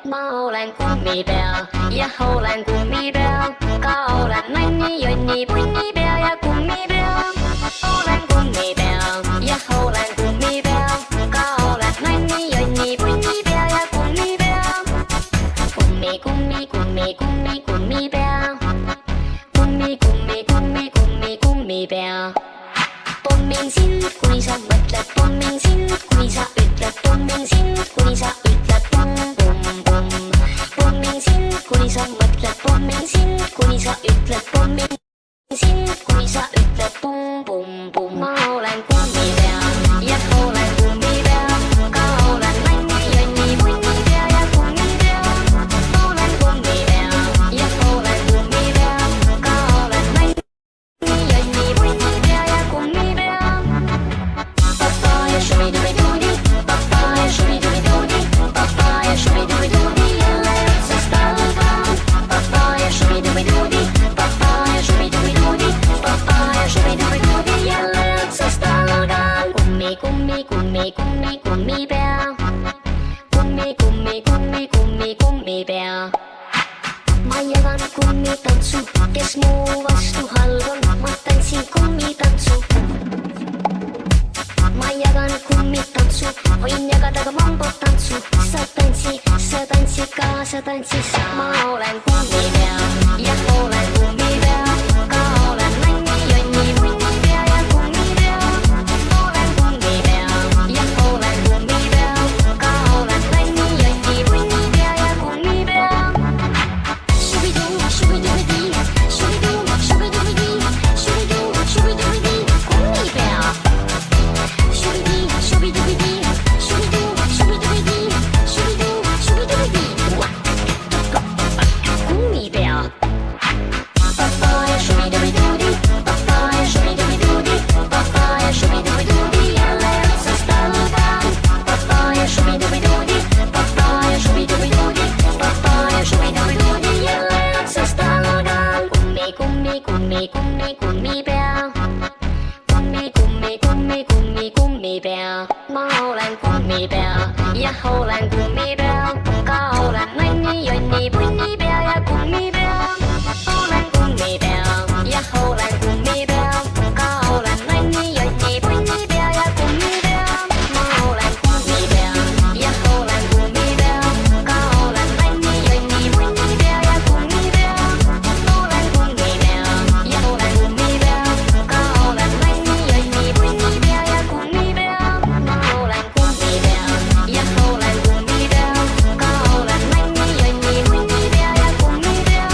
mau làng gummi bear, ja hau làng gummi bear, cao làng nai ni yoi ni bui ni bear, ja gummi bear, hau làng gummi bear, ja hau làng gummi bear, cao làng nai ni yoi ni bui ni bear, ja gummi bear, gummi gummi gummi gummi gummi bear, gummi gummi gummi gummi gummi bear. Bom min sin kuni sa matlat, bom min sin kuni sa utlat, bom min sin kuni sa utlat, bom bom bom. Bom min sin kuni sa matlat, bom min sin kuni sa utlat, bom min sin kuni sa utlat, bom bom bom. Mau làng gummi bear, ja hau làng gummi bear, cao làng nai ni yoi ni bui ni bear, ja gummi bear. Mau làng gummi bear, ja hau làng gummi bear, cao làng nai ni yoi ni bui ni bear, ja gummi bear. Papaya shooby dooby doody, papaya shooby dooby doody, papaya shooby dooby doody, jelle otsa stalgaan. Papaya shooby dooby doody, papaya shooby dooby doody, papaya shooby dooby doody, jelle otsa stalgaan. Gummi gummi gummi gummi gummi bear, gummi gummi gummi gummi gummi bear. Ma jagan kummitantsu, kes muu vastu halb on, ma tantsin kummitantsu. Ma jagan kummitantsu, võin jagada ka mambotantsu. Sa tantsi kaasa, tantsi sa. Ma olen kummi bear, ja olen kummi bear, ka olen nai ni yoi ni bui ni bear, ja kummi bear. Olen kummi bear, ja olen kummi bear, ka olen nai ni yoi ni bui ni bear, ja kummi bear. Shooby-doo, shooby-dooby-dee, shooby-doo, shooby-dooby-dee, shooby-doo, shooby-dooby-dee, kummi bear. Shooby-dee, shooby-dooby-dee, shooby-doo, shooby-dooby-dee, shooby-doo, shooby-dooby-dee. Kummi bear. Papaya shooby-dooby-doody, papaya shooby-dooby-doody, papaya shooby-dooby-doody, jelle otsa stalgaan. Papaya shooby-dooby-doody, papaya shooby-dooby-doody, papaya shooby-dooby-doody, jelle otsa stalgaan. Kummi kummi kummi kummi kummi bear, kummi kummi kummi kummi kummi bear. Ma olen kummi bear, ja olen kummi bear, ka olen nai ni yoi ni bui ni bear, ja kummi bear. Olen kummi bear, ja olen kummi bear, ka olen nai ni yoi ni bui ni bear, ja kummi bear. Ma olen kummi bear, ja olen kummi bear, ka olen nai ni yoi ni bui ni bear, ja kummi bear. Olen kummi bear, ja olen kummi bear, ka olen nai ni yoi ni bui ni bear, ja kummi bear. Ma olen kummi bear, ja olen kummi bear, ka olen nai ni yoi ni bui ni bear, ja kummi bear.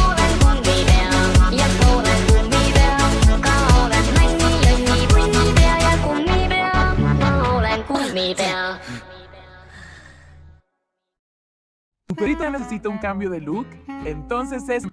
Olen kummi bear, ja olen kummi bear, ka olen nai ni yoi ni bui ni bear, ja kummi bear. Ma olen kummi bear. ¿Tu perrita necesita un cambio de look? Entonces es